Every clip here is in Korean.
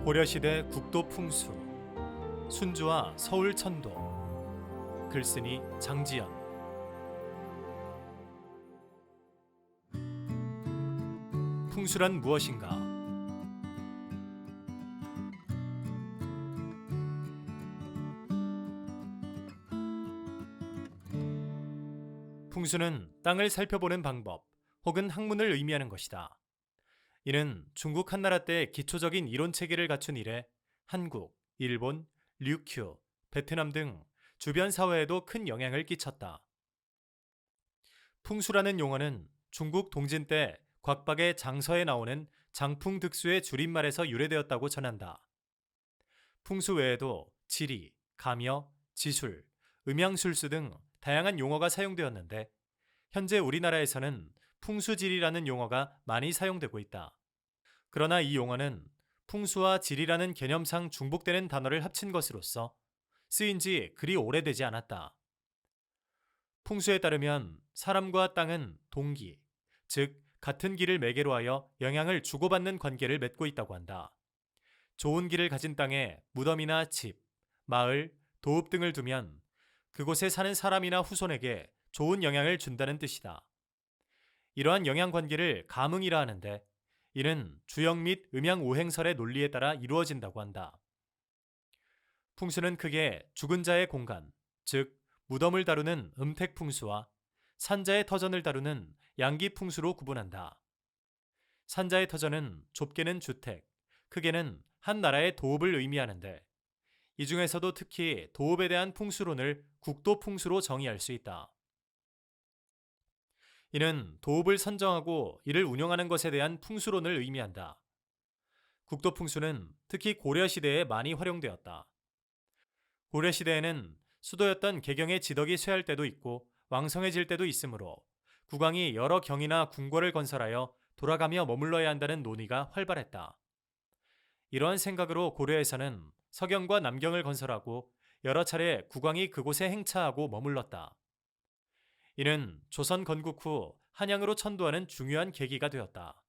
고려시대 국도 풍수 순주와 서울 천도. 글쓰니 장지연. 풍수란 무엇인가? 풍수는 땅을 살펴보는 방법 혹은 학문을 의미하는 것이다. 이는 중국 한나라 때 기초적인 이론 체계를 갖춘 이래 한국, 일본, 류큐, 베트남 등 주변 사회에도 큰 영향을 끼쳤다. 풍수라는 용어는 중국 동진 때 곽박의 장서에 나오는 장풍득수의 줄임말에서 유래되었다고 전한다. 풍수 외에도 지리, 감여, 지술, 음양술수 등 다양한 용어가 사용되었는데 현재 우리나라에서는 풍수지리라는 용어가 많이 사용되고 있다. 그러나 이 용어는 풍수와 지리라는 개념상 중복되는 단어를 합친 것으로서 쓰인 지 그리 오래되지 않았다. 풍수에 따르면 사람과 땅은 동기, 즉 같은 길을 매개로 하여 영향을 주고받는 관계를 맺고 있다고 한다. 좋은 길을 가진 땅에 무덤이나 집, 마을, 도읍 등을 두면 그곳에 사는 사람이나 후손에게 좋은 영향을 준다는 뜻이다. 이러한 영향관계를 감응이라 하는데 이는 주역 및 음양 오행설의 논리에 따라 이루어진다고 한다. 풍수는 크게 죽은 자의 공간, 즉 무덤을 다루는 음택풍수와 산자의 터전을 다루는 양기풍수로 구분한다. 산자의 터전은 좁게는 주택, 크게는 한 나라의 도읍을 의미하는데 이 중에서도 특히 도읍에 대한 풍수론을 국도풍수로 정의할 수 있다. 이는 도읍을 선정하고 이를 운영하는 것에 대한 풍수론을 의미한다. 국도풍수는 특히 고려시대에 많이 활용되었다. 고려시대에는 수도였던 개경의 지덕이 쇠할 때도 있고 왕성해질 때도 있으므로 국왕이 여러 경이나 궁궐을 건설하여 돌아가며 머물러야 한다는 논의가 활발했다. 이러한 생각으로 고려에서는 서경과 남경을 건설하고 여러 차례 국왕이 그곳에 행차하고 머물렀다. 이는 조선 건국 후 한양으로 천도하는 중요한 계기가 되었다.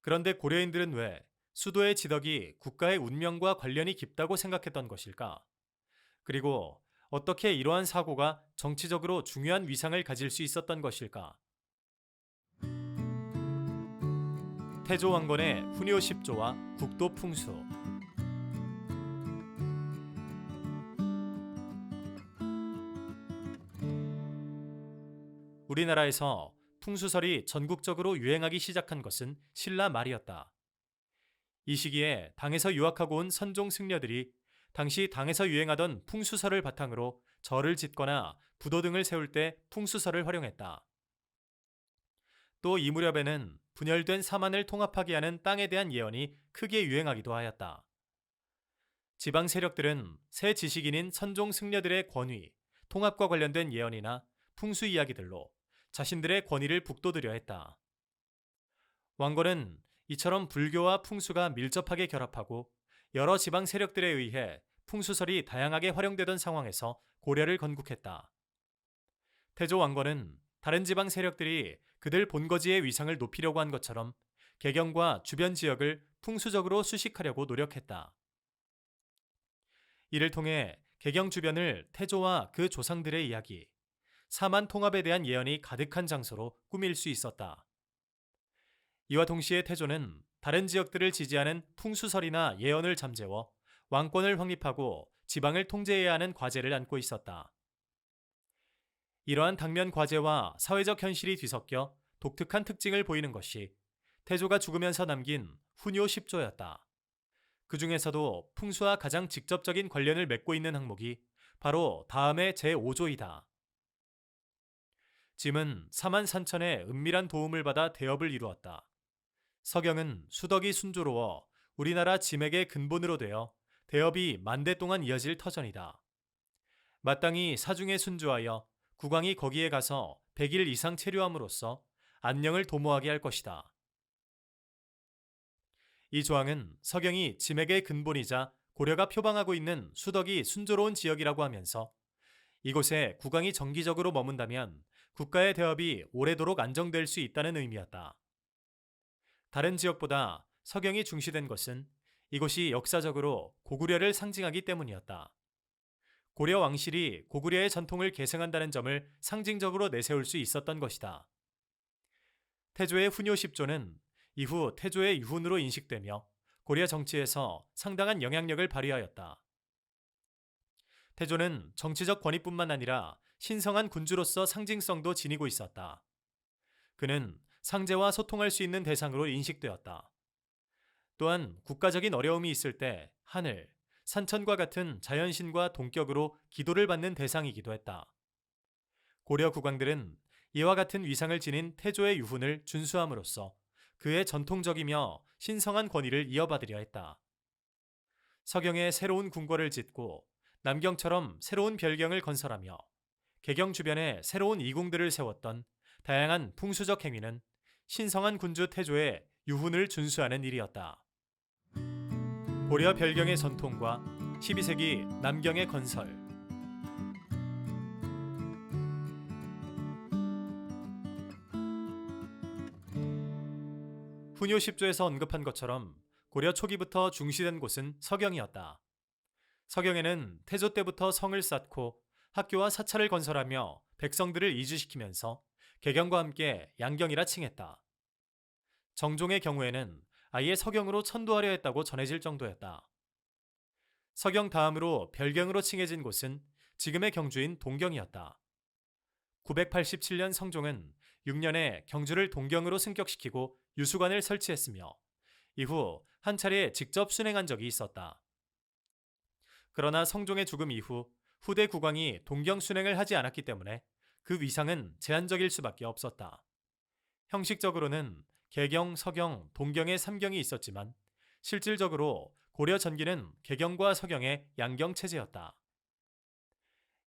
그런데 고려인들은 왜 수도의 지덕이 국가의 운명과 관련이 깊다고 생각했던 것일까? 그리고 어떻게 이러한 사고가 정치적으로 중요한 위상을 가질 수 있었던 것일까? 태조 왕건의 훈요 10조와 국도 풍수. 우리나라에서 풍수설이 전국적으로 유행하기 시작한 것은 신라 말이었다. 이 시기에 당에서 유학하고 온 선종 승려들이 당시 당에서 유행하던 풍수설을 바탕으로 절을 짓거나 부도 등을 세울 때 풍수설을 활용했다. 또 이 무렵에는 분열된 사만을 통합하게 하는 땅에 대한 예언이 크게 유행하기도 하였다. 지방 세력들은 새 지식인인 선종 승려들의 권위, 통합과 관련된 예언이나 풍수 이야기들로 자신들의 권위를 북돋으려 했다. 왕건은 이처럼 불교와 풍수가 밀접하게 결합하고 여러 지방 세력들에 의해 풍수설이 다양하게 활용되던 상황에서 고려를 건국했다. 태조 왕건은 다른 지방 세력들이 그들 본거지의 위상을 높이려고 한 것처럼 개경과 주변 지역을 풍수적으로 수식하려고 노력했다. 이를 통해 개경 주변을 태조와 그 조상들의 이야기, 사만 통합에 대한 예언이 가득한 장소로 꾸밀 수 있었다. 이와 동시에 태조는 다른 지역들을 지지하는 풍수설이나 예언을 잠재워 왕권을 확립하고 지방을 통제해야 하는 과제를 안고 있었다. 이러한 당면 과제와 사회적 현실이 뒤섞여 독특한 특징을 보이는 것이 태조가 죽으면서 남긴 훈요 10조였다. 그 중에서도 풍수와 가장 직접적인 관련을 맺고 있는 항목이 바로 다음의 제5조이다. 짐은 사만 산천의 은밀한 도움을 받아 대업을 이루었다. 서경은 수덕이 순조로워 우리나라 짐액의 근본으로 되어 대업이 만대 동안 이어질 터전이다. 마땅히 사중에 순주하여 국왕이 거기에 가서 100일 이상 체류함으로써 안녕을 도모하게 할 것이다. 이 조항은 서경이 짐액의 근본이자 고려가 표방하고 있는 수덕이 순조로운 지역이라고 하면서 이곳에 국왕이 정기적으로 머문다면 국가의 대업이 오래도록 안정될 수 있다는 의미였다. 다른 지역보다 서경이 중시된 것은 이곳이 역사적으로 고구려를 상징하기 때문이었다. 고려 왕실이 고구려의 전통을 계승한다는 점을 상징적으로 내세울 수 있었던 것이다. 태조의 훈요 10조는 이후 태조의 유훈으로 인식되며 고려 정치에서 상당한 영향력을 발휘하였다. 태조는 정치적 권위뿐만 아니라 신성한 군주로서 상징성도 지니고 있었다. 그는 상제와 소통할 수 있는 대상으로 인식되었다. 또한 국가적인 어려움이 있을 때 하늘, 산천과 같은 자연신과 동격으로 기도를 받는 대상이기도 했다. 고려 국왕들은 이와 같은 위상을 지닌 태조의 유훈을 준수함으로써 그의 전통적이며 신성한 권위를 이어받으려 했다. 서경에 새로운 궁궐을 짓고 남경처럼 새로운 별경을 건설하며 개경 주변에 새로운 이궁들을 세웠던 다양한 풍수적 행위는 신성한 군주 태조의 유훈을 준수하는 일이었다. 고려 별경의 전통과 12세기 남경의 건설. 훈요 10조에서 언급한 것처럼 고려 초기부터 중시된 곳은 서경이었다. 서경에는 태조 때부터 성을 쌓고 학교와 사찰을 건설하며 백성들을 이주시키면서 개경과 함께 양경이라 칭했다. 정종의 경우에는 아예 서경으로 천도하려 했다고 전해질 정도였다. 서경 다음으로 별경으로 칭해진 곳은 지금의 경주인 동경이었다. 987년 성종은 6년에 경주를 동경으로 승격시키고 유수관을 설치했으며 이후 한 차례 직접 순행한 적이 있었다. 그러나 성종의 죽음 이후 후대 국왕이 동경 순행을 하지 않았기 때문에 그 위상은 제한적일 수밖에 없었다. 형식적으로는 개경, 서경, 동경의 3경이 있었지만 실질적으로 고려 전기는 개경과 서경의 양경 체제였다.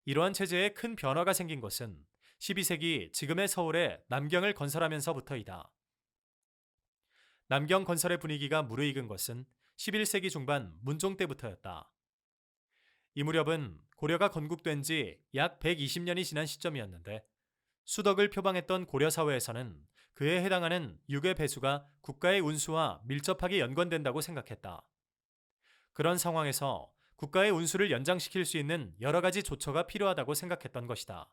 이러한 체제에 큰 변화가 생긴 것은 12세기 지금의 서울에 남경을 건설하면서부터이다. 남경 건설의 분위기가 무르익은 것은 11세기 중반 문종 때부터였다. 이 무렵은 고려가 건국된 지 약 120년이 지난 시점이었는데 수덕을 표방했던 고려 사회에서는 그에 해당하는 육의 배수가 국가의 운수와 밀접하게 연관된다고 생각했다. 그런 상황에서 국가의 운수를 연장시킬 수 있는 여러 가지 조처가 필요하다고 생각했던 것이다.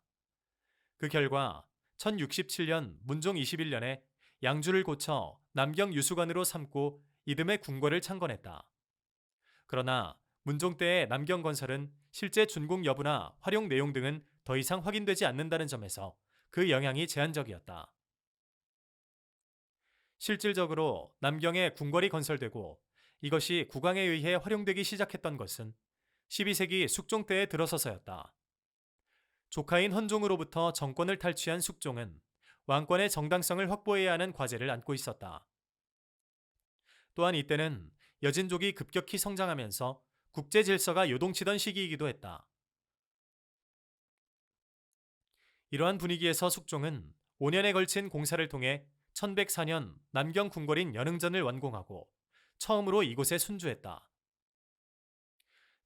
그 결과 1067년 문종 21년에 양주를 고쳐 남경 유수관으로 삼고 이듬해 궁궐을 창건했다. 그러나 문종 때의 남경 건설은 실제 준공 여부나 활용 내용 등은 더 이상 확인되지 않는다는 점에서 그 영향이 제한적이었다. 실질적으로 남경에 궁궐이 건설되고 이것이 국왕에 의해 활용되기 시작했던 것은 12세기 숙종 때에 들어서서였다. 조카인 헌종으로부터 정권을 탈취한 숙종은 왕권의 정당성을 확보해야 하는 과제를 안고 있었다. 또한 이때는 여진족이 급격히 성장하면서 국제 질서가 요동치던 시기이기도 했다. 이러한 분위기에서 숙종은 5년에 걸친 공사를 통해 1104년 남경 궁궐인 연흥전을 완공하고 처음으로 이곳에 순주했다.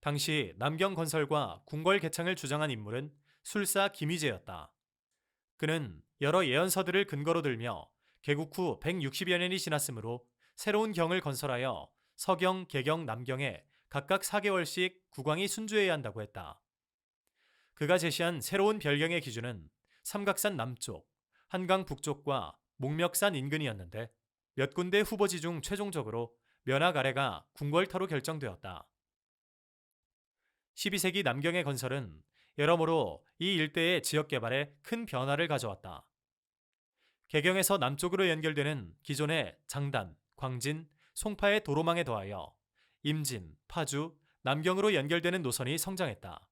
당시 남경 건설과 궁궐 개창을 주장한 인물은 술사 김희재였다. 그는 여러 예언서들을 근거로 들며 개국 후 160여 년이 지났으므로 새로운 경을 건설하여 서경, 개경, 남경에 각각 4개월씩 국왕이 순주해야 한다고 했다. 그가 제시한 새로운 별경의 기준은 삼각산 남쪽, 한강 북쪽과 목멱산 인근이었는데 몇 군데 후보지 중 최종적으로 면학 아래가 궁궐터로 결정되었다. 12세기 남경의 건설은 여러모로 이 일대의 지역 개발에 큰 변화를 가져왔다. 개경에서 남쪽으로 연결되는 기존의 장단, 광진, 송파의 도로망에 더하여 임진, 파주, 남경으로 연결되는 노선이 성장했다.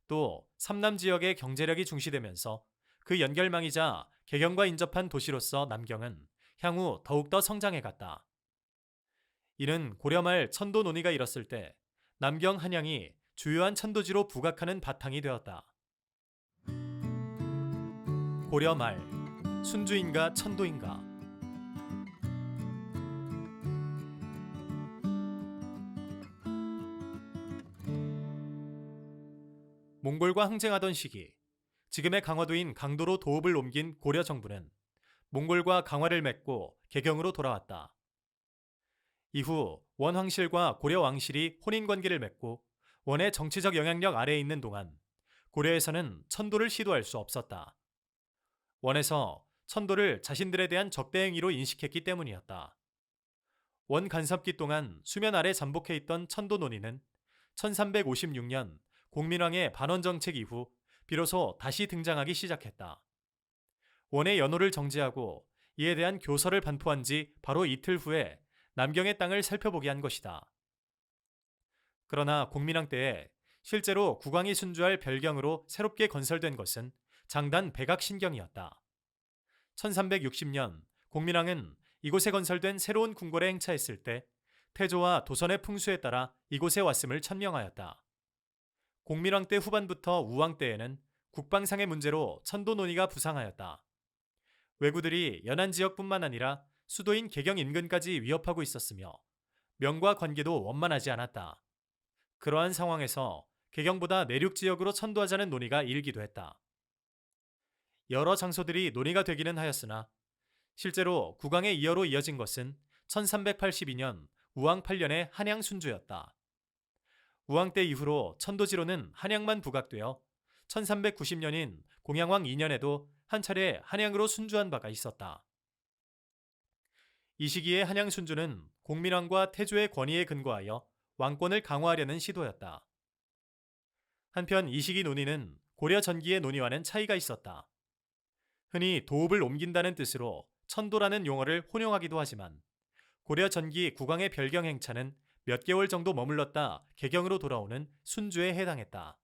또 삼남 지역의 경제력이 중시되면서 그 연결망이자 개경과 인접한 도시로서 남경은 향후 더욱더 성장해갔다. 이는 고려 말 천도 논의가 일었을 때 남경 한양이 주요한 천도지로 부각하는 바탕이 되었다. 고려 말 순주인가 천도인가? 몽골과 항쟁하던 시기 지금의 강화도인 강도로 도읍을 옮긴 고려 정부는 몽골과 강화를 맺고 개경으로 돌아왔다. 이후 원황실과 고려 왕실이 혼인 관계를 맺고 원의 정치적 영향력 아래에 있는 동안 고려에서는 천도를 시도할 수 없었다. 원에서 천도를 자신들에 대한 적대 행위로 인식했기 때문이었다. 원 간섭기 동안 수면 아래 잠복해 있던 천도 논의는 1356년 공민왕의 반원 정책 이후 비로소 다시 등장하기 시작했다. 원의 연호를 정지하고 이에 대한 교서를 반포한 지 바로 이틀 후에 남경의 땅을 살펴보게 한 것이다. 그러나 공민왕 때에 실제로 국왕이 순주할 별경으로 새롭게 건설된 것은 장단 백악신경이었다. 1360년 공민왕은 이곳에 건설된 새로운 궁궐에 행차했을 때 태조와 도선의 풍수에 따라 이곳에 왔음을 천명하였다. 공민왕 때 후반부터 우왕 때에는 국방상의 문제로 천도 논의가 부상하였다. 왜구들이 연안 지역뿐만 아니라 수도인 개경 인근까지 위협하고 있었으며 명과 관계도 원만하지 않았다. 그러한 상황에서 개경보다 내륙 지역으로 천도하자는 논의가 일기도 했다. 여러 장소들이 논의가 되기는 하였으나 실제로 국왕의 이어로 이어진 것은 1382년 우왕 8년의 한양 순주였다. 우왕 때 이후로 천도지로는 한양만 부각되어 1390년인 공양왕 2년에도 한 차례 한양으로 순주한 바가 있었다. 이 시기의 한양 순주는 공민왕과 태조의 권위에 근거하여 왕권을 강화하려는 시도였다. 한편 이 시기 논의는 고려 전기의 논의와는 차이가 있었다. 흔히 도읍을 옮긴다는 뜻으로 천도라는 용어를 혼용하기도 하지만 고려 전기 국왕의 별경 행차는 몇 개월 정도 머물렀다 개경으로 돌아오는 순주에 해당했다.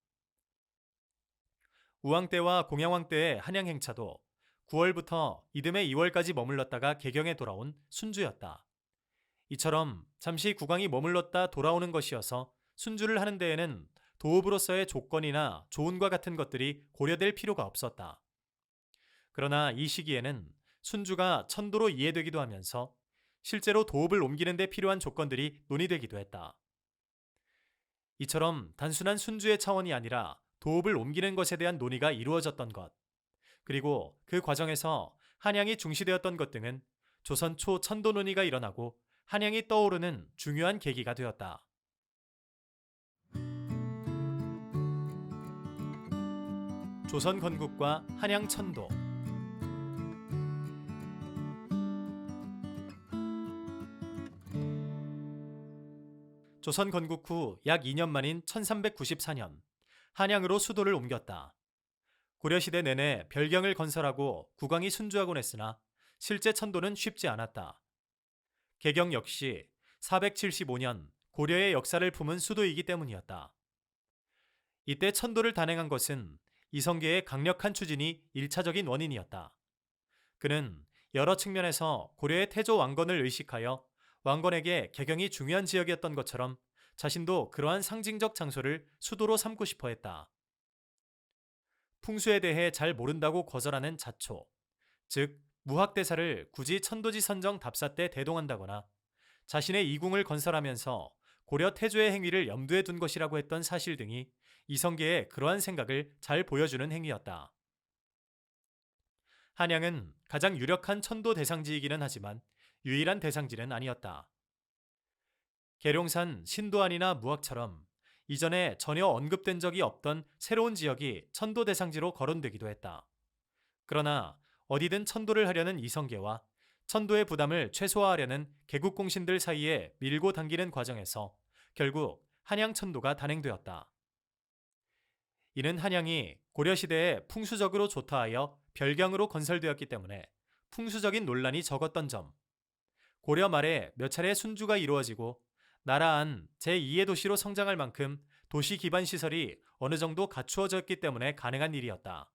우왕 때와 공양왕 때의 한양 행차도 9월부터 이듬해 2월까지 머물렀다가 개경에 돌아온 순주였다. 이처럼 잠시 국왕이 머물렀다 돌아오는 것이어서 순주를 하는 데에는 도읍으로서의 조건이나 조언과 같은 것들이 고려될 필요가 없었다. 그러나 이 시기에는 순주가 천도로 이해되기도 하면서 실제로 도읍을 옮기는 데 필요한 조건들이 논의되기도 했다. 이처럼 단순한 순주의 차원이 아니라 도읍을 옮기는 것에 대한 논의가 이루어졌던 것, 그리고 그 과정에서 한양이 중시되었던 것 등은 조선 초 천도 논의가 일어나고 한양이 떠오르는 중요한 계기가 되었다. 조선 건국과 한양 천도. 조선 건국 후 약 2년 만인 1394년 한양으로 수도를 옮겼다. 고려시대 내내 별경을 건설하고 국왕이 순주하곤 했으나 실제 천도는 쉽지 않았다. 개경 역시 475년 고려의 역사를 품은 수도이기 때문이었다. 이때 천도를 단행한 것은 이성계의 강력한 추진이 1차적인 원인이었다. 그는 여러 측면에서 고려의 태조 왕건을 의식하여 왕건에게 개경이 중요한 지역이었던 것처럼 자신도 그러한 상징적 장소를 수도로 삼고 싶어 했다. 풍수에 대해 잘 모른다고 거절하는 자초, 즉 무학대사를 굳이 천도지 선정 답사 때 대동한다거나 자신의 이궁을 건설하면서 고려 태조의 행위를 염두에 둔 것이라고 했던 사실 등이 이성계의 그러한 생각을 잘 보여주는 행위였다. 한양은 가장 유력한 천도 대상지이기는 하지만 유일한 대상지는 아니었다. 계룡산, 신도안이나 무학처럼 이전에 전혀 언급된 적이 없던 새로운 지역이 천도 대상지로 거론되기도 했다. 그러나 어디든 천도를 하려는 이성계와 천도의 부담을 최소화하려는 개국공신들 사이에 밀고 당기는 과정에서 결국 한양 천도가 단행되었다. 이는 한양이 고려시대에 풍수적으로 좋다 하여 별경으로 건설되었기 때문에 풍수적인 논란이 적었던 점, 고려 말에 몇 차례 순주가 이루어지고 나라 안 제2의 도시로 성장할 만큼 도시 기반 시설이 어느 정도 갖추어졌기 때문에 가능한 일이었다.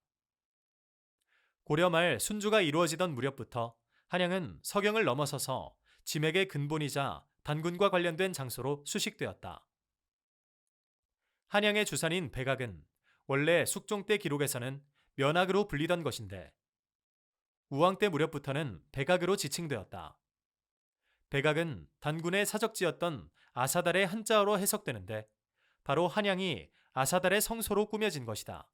고려 말 순주가 이루어지던 무렵부터 한양은 서경을 넘어서서 지맥의 근본이자 단군과 관련된 장소로 수식되었다. 한양의 주산인 백악은 원래 숙종 때 기록에서는 면악으로 불리던 것인데 우왕 때 무렵부터는 백악으로 지칭되었다. 백악은 단군의 사적지였던 아사달의 한자어로 해석되는데 바로 한양이 아사달의 성소로 꾸며진 것이다.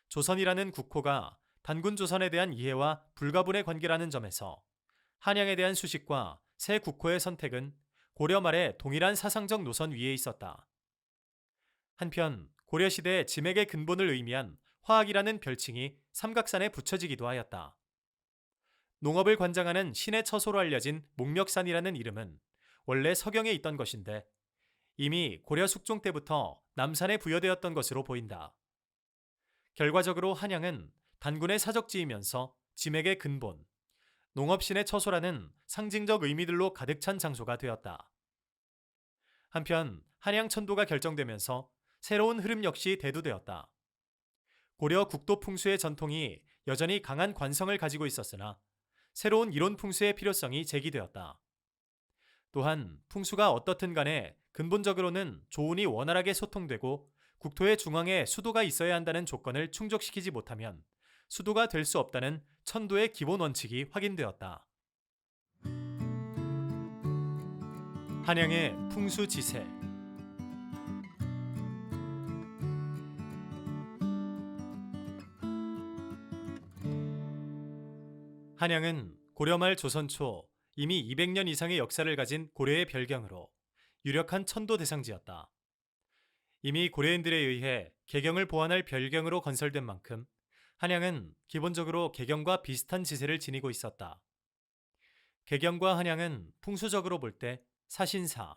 조선이라는 국호가 단군 조선에 대한 이해와 불가분의 관계라는 점에서 한양에 대한 수식과 새 국호의 선택은 고려 말의 동일한 사상적 노선 위에 있었다. 한편 고려시대 지맥의 근본을 의미한 화학이라는 별칭이 삼각산에 붙여지기도 하였다. 농업을 관장하는 신의 처소로 알려진 목멱산이라는 이름은 원래 서경에 있던 것인데 이미 고려 숙종 때부터 남산에 부여되었던 것으로 보인다. 결과적으로 한양은 단군의 사적지이면서 지맥의 근본, 농업신의 처소라는 상징적 의미들로 가득 찬 장소가 되었다. 한편 한양 천도가 결정되면서 새로운 흐름 역시 대두되었다. 고려 국도 풍수의 전통이 여전히 강한 관성을 가지고 있었으나 새로운 이론 풍수의 필요성이 제기되었다. 또한 풍수가 어떻든 간에 근본적으로는 조운이 원활하게 소통되고 국토의 중앙에 수도가 있어야 한다는 조건을 충족시키지 못하면 수도가 될 수 없다는 천도의 기본 원칙이 확인되었다. 한양의 풍수지세. 한양은 고려말 조선 초 이미 200년 이상의 역사를 가진 고려의 별경으로 유력한 천도 대상지였다. 이미 고려인들에 의해 개경을 보완할 별경으로 건설된 만큼 한양은 기본적으로 개경과 비슷한 지세를 지니고 있었다. 개경과 한양은 풍수적으로 볼 때 사신사,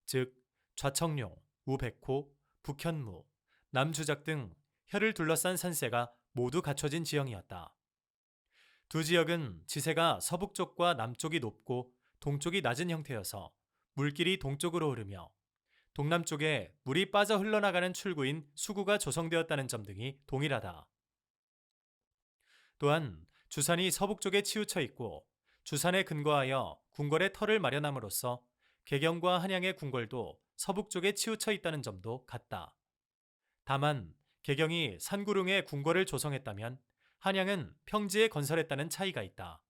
즉 좌청룡, 우백호, 북현무, 남주작 등 혀를 둘러싼 산세가 모두 갖춰진 지형이었다. 두 지역은 지세가 서북쪽과 남쪽이 높고 동쪽이 낮은 형태여서 물길이 동쪽으로 흐르며 동남쪽에 물이 빠져 흘러나가는 출구인 수구가 조성되었다는 점 등이 동일하다. 또한 주산이 서북쪽에 치우쳐 있고 주산에 근거하여 궁궐의 터를 마련함으로써 개경과 한양의 궁궐도 서북쪽에 치우쳐 있다는 점도 같다. 다만 개경이 산구릉에 궁궐을 조성했다면 한양은 평지에 건설했다는 차이가 있다.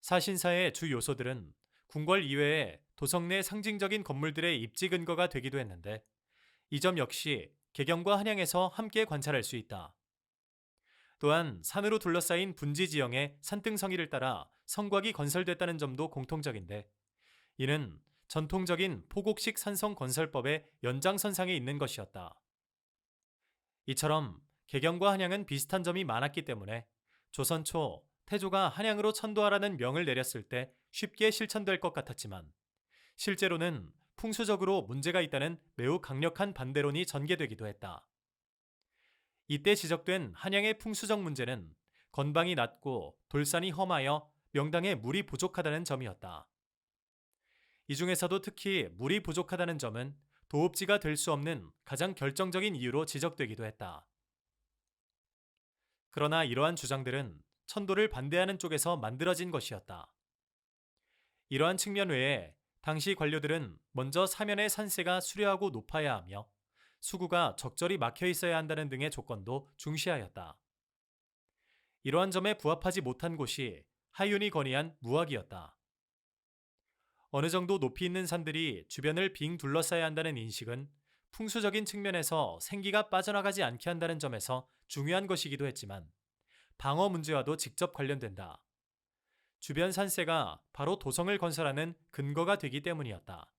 사신사의 주 요소들은 궁궐 이외에 도성 내 상징적인 건물들의 입지 근거가 되기도 했는데 이 점 역시 개경과 한양에서 함께 관찰할 수 있다. 또한 산으로 둘러싸인 분지 지형의 산등성이를 따라 성곽이 건설됐다는 점도 공통적인데 이는 전통적인 포곡식 산성 건설법의 연장선상에 있는 것이었다. 이처럼 개경과 한양은 비슷한 점이 많았기 때문에 조선 초 태조가 한양으로 천도하라는 명을 내렸을 때 쉽게 실천될 것 같았지만 실제로는 풍수적으로 문제가 있다는 매우 강력한 반대론이 전개되기도 했다. 이때 지적된 한양의 풍수적 문제는 건방이 낮고 돌산이 험하여 명당에 물이 부족하다는 점이었다. 이 중에서도 특히 물이 부족하다는 점은 도읍지가 될 수 없는 가장 결정적인 이유로 지적되기도 했다. 그러나 이러한 주장들은 천도를 반대하는 쪽에서 만들어진 것이었다. 이러한 측면 외에 당시 관료들은 먼저 사면의 산세가 수려하고 높아야 하며 수구가 적절히 막혀 있어야 한다는 등의 조건도 중시하였다. 이러한 점에 부합하지 못한 곳이 하윤이 건의한 무학이었다. 어느 정도 높이 있는 산들이 주변을 빙 둘러싸야 한다는 인식은 풍수적인 측면에서 생기가 빠져나가지 않게 한다는 점에서 중요한 것이기도 했지만 방어 문제와도 직접 관련된다. 주변 산세가 바로 도성을 건설하는 근거가 되기 때문이었다.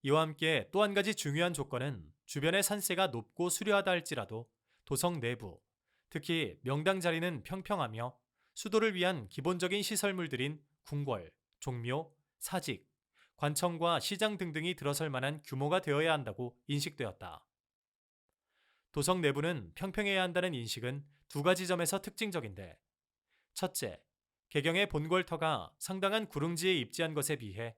이와 함께 또 한 가지 중요한 조건은 주변의 산세가 높고 수려하다 할지라도 도성 내부, 특히 명당 자리는 평평하며 수도를 위한 기본적인 시설물들인 궁궐, 종묘, 사직, 관청과 시장 등등이 들어설 만한 규모가 되어야 한다고 인식되었다. 도성 내부는 평평해야 한다는 인식은 두 가지 점에서 특징적인데 첫째, 개경의 본궐터가 상당한 구릉지에 입지한 것에 비해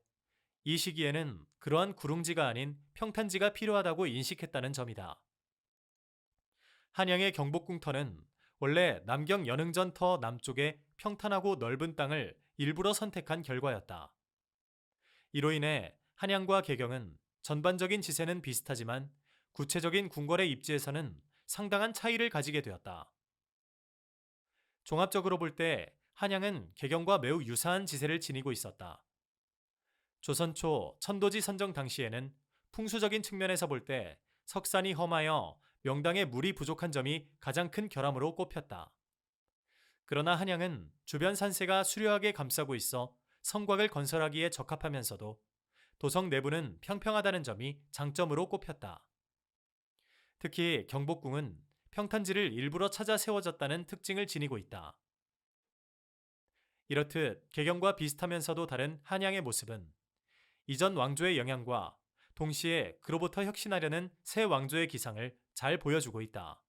이 시기에는 그러한 구릉지가 아닌 평탄지가 필요하다고 인식했다는 점이다. 한양의 경복궁터는 원래 남경 연흥전터 남쪽에 평탄하고 넓은 땅을 일부러 선택한 결과였다. 이로 인해 한양과 개경은 전반적인 지세는 비슷하지만 구체적인 궁궐의 입지에서는 상당한 차이를 가지게 되었다. 종합적으로 볼 때 한양은 개경과 매우 유사한 지세를 지니고 있었다. 조선 초 천도지 선정 당시에는 풍수적인 측면에서 볼 때 석산이 험하여 명당에 물이 부족한 점이 가장 큰 결함으로 꼽혔다. 그러나 한양은 주변 산세가 수려하게 감싸고 있어 성곽을 건설하기에 적합하면서도 도성 내부는 평평하다는 점이 장점으로 꼽혔다. 특히 경복궁은 평탄지를 일부러 찾아 세워졌다는 특징을 지니고 있다. 이렇듯 개경과 비슷하면서도 다른 한양의 모습은 이전 왕조의 영향과 동시에 그로부터 혁신하려는 새 왕조의 기상을 잘 보여주고 있다.